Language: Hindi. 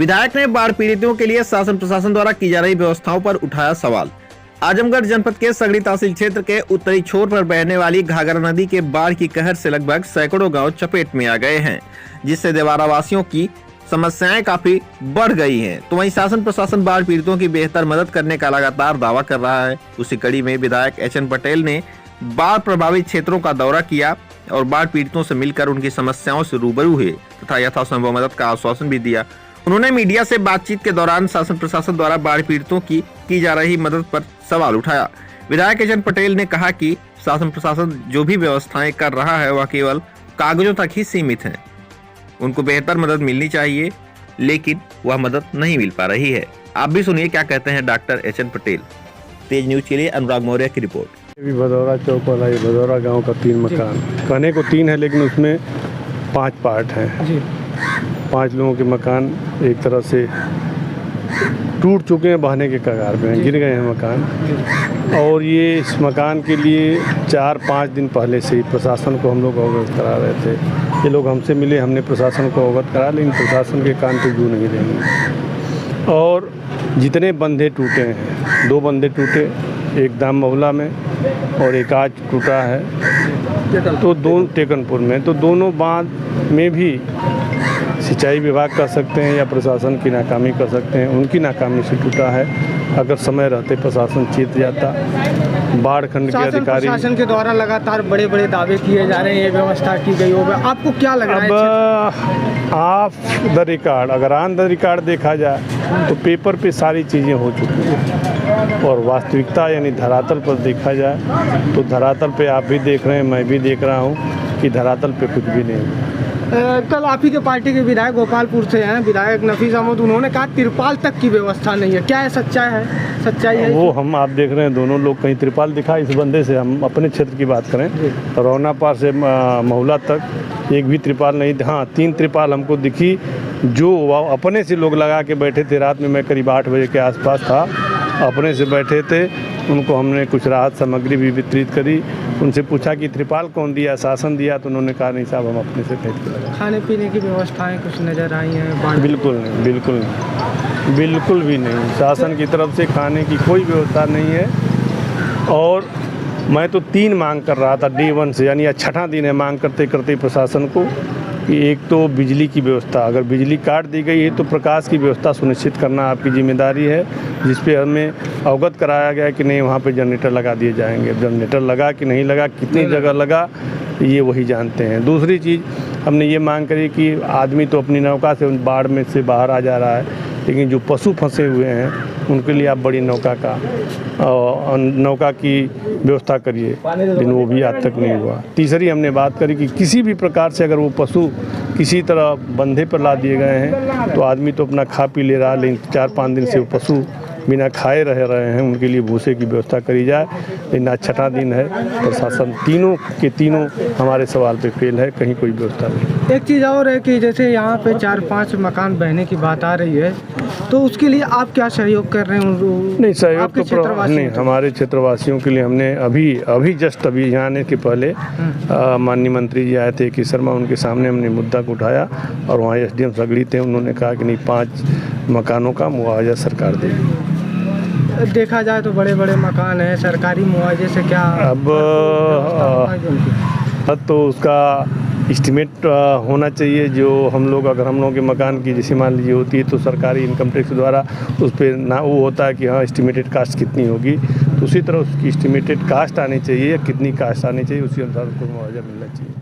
विधायक ने बाढ़ पीड़ितों के लिए शासन प्रशासन द्वारा की जा रही व्यवस्थाओं पर उठाया सवाल। आजमगढ़ जनपद के सगड़ी तहसील क्षेत्र के उत्तरी छोर पर बहने वाली घाघरा नदी के बाढ़ की कहर से लगभग सैकड़ों गांव चपेट में आ गए हैं, जिससे देवारा वासियों की समस्याएं काफी बढ़ गई हैं। तो वहीं शासन प्रशासन बाढ़ पीड़ितों की बेहतर मदद करने का लगातार दावा कर रहा है। उसी कड़ी में विधायक एचएन पटेल ने बाढ़ प्रभावित क्षेत्रों का दौरा किया और बाढ़ पीड़ितों से मिलकर उनकी समस्याओं से रूबरू हुए तथा यथासंभव मदद का आश्वासन भी दिया। उन्होंने मीडिया से बातचीत के दौरान शासन प्रशासन द्वारा बाढ़ पीड़ितों की जा रही मदद पर सवाल उठाया। विधायक एचएन पटेल ने कहा कि शासन प्रशासन जो भी व्यवस्थाएं कर रहा है वह केवल कागजों तक ही सीमित है। उनको बेहतर मदद मिलनी चाहिए, लेकिन वह मदद नहीं मिल पा रही है। आप भी सुनिए क्या कहते हैं डॉक्टर एचएन पटेल। तेज न्यूज के लिए अनुराग मौर्य की रिपोर्ट। भदौरा चौक वाला ये भदौरा गाँव का 3 मकान, कहने को 3 है लेकिन उसमें 5 पार्ट हैं जी। 5 लोगों के मकान एक तरह से टूट चुके हैं, बहने के कगार पे हैं, गिर गए हैं मकान। और ये इस मकान के लिए 4-5 दिन पहले से ही प्रशासन को हम लोग अवगत करा रहे थे। ये लोग हमसे मिले, हमने प्रशासन को अवगत करा, लेकिन प्रशासन के कान पे जू नहीं देंगे। और जितने बंधे टूटे हैं, 2 बंधे टूटे, एक दाम महुला में और एक आज टूटा है, तो दोनों टेकनपुर में, तो दोनों बांध में भी सिंचाई विभाग कर सकते हैं या प्रशासन की नाकामी कर सकते हैं। उनकी नाकामी से टूटा है। अगर समय रहते प्रशासन चेत जाता। बाढ़ खंड के अधिकारी प्रशासन के द्वारा लगातार बड़े बड़े दावे किए जा रहे हैं, ये व्यवस्था की गई होगा, आपको क्या लग रहा है? अब ऑफ द रिकॉर्ड, अगर ऑन द रिकॉर्ड देखा जाए तो पेपर पे सारी चीज़ें हो चुकी हैं, और वास्तविकता यानी धरातल पर देखा जाए तो धरातल पे आप भी देख रहे हैं, मैं भी देख रहा हूँ कि धरातल पे कुछ भी नहीं। कल आप ही के पार्टी के विधायक गोपालपुर से हैं, विधायक नफीस अहमद, उन्होंने कहा तिरपाल तक की व्यवस्था नहीं है। क्या है सच्चाई है? वो हम आप देख रहे हैं, दोनों लोग कहीं तिरपाल दिखा इस बंदे से। हम अपने क्षेत्र की बात करें, रौना पार से महुला तक एक भी तिरपाल नहीं। हाँ, 3 तिरपाल हमको दिखी जो अपने से लोग लगा के बैठे थे। रात में मैं करीब 8 बजे के आसपास था, अपने से बैठे थे। उनको हमने कुछ राहत सामग्री भी वितरित करी। उनसे पूछा कि त्रिपाल कौन दिया, शासन दिया, तो उन्होंने कहा नहीं साहब, हम अपने से खरीद के लगा। खाने पीने की व्यवस्थाएं कुछ नज़र आई हैं? बिल्कुल नहीं, बिल्कुल नहीं, बिल्कुल भी नहीं। शासन की तरफ से खाने की कोई व्यवस्था नहीं है। और मैं तो 3 मांग कर रहा था डे 1 से, यानी 6वां दिन है मांग करते करते प्रशासन को कि एक तो बिजली की व्यवस्था, अगर बिजली काट दी गई है तो प्रकाश की व्यवस्था सुनिश्चित करना आपकी जिम्मेदारी है, जिस पे हमें अवगत कराया गया कि नहीं वहाँ पे जनरेटर लगा दिए जाएंगे। जनरेटर लगा कि नहीं लगा, कितनी जगह लगा, ये वही जानते हैं। दूसरी चीज़ हमने ये मांग करी कि आदमी तो अपनी नौका से बाढ़ में से बाहर आ जा रहा है, लेकिन जो पशु फंसे हुए हैं उनके लिए आप बड़ी नौका की व्यवस्था करिए, लेकिन वो भी आज तक नहीं हुआ। तीसरी हमने बात करी कि किसी भी प्रकार से अगर वो पशु किसी तरह बंधे पर ला दिए गए हैं तो आदमी तो अपना खा पी ले रहा है, लेकिन 4-5 दिन से वो पशु बिना खाए रह रहे हैं, उनके लिए भूसे की व्यवस्था करी जाए। लेकिन आज 6वां दिन है, प्रशासन तीनों के तीनों हमारे सवाल पे फेल है, कहीं कोई व्यवस्था नहीं। एक चीज़ और है कि जैसे यहाँ पे 4-5 मकान बहने की बात आ रही है, तो उसके लिए आप क्या सहयोग कर रहे हैं? नहीं, सहयोग तो नहीं, हमारे क्षेत्रवासियों के लिए हमने अभी जस्ट यहाँ आने के पहले माननीय मंत्री जी आए थे कि शर्मा, उनके सामने हमने मुद्दा को उठाया और वहाँ SDM सगड़ी थे, उन्होंने कहा कि नहीं 5 मकानों का मुआवजा सरकार देगी। देखा जाए तो बड़े बड़े मकान हैं, सरकारी मुआवजे से क्या अब तो उसका एस्टिमेट होना चाहिए। जो हम लोगों के मकान की जैसे मान लीजिए होती है तो सरकारी इनकम टैक्स द्वारा उस पर ना वो होता है कि हाँ एस्टिमेटेड कास्ट कितनी होगी, तो उसी तरह उसकी एस्टिमेटेड कास्ट आनी चाहिए या कितनी कास्ट आनी चाहिए, उसी अनुसार उसको मुआवजा मिलना चाहिए।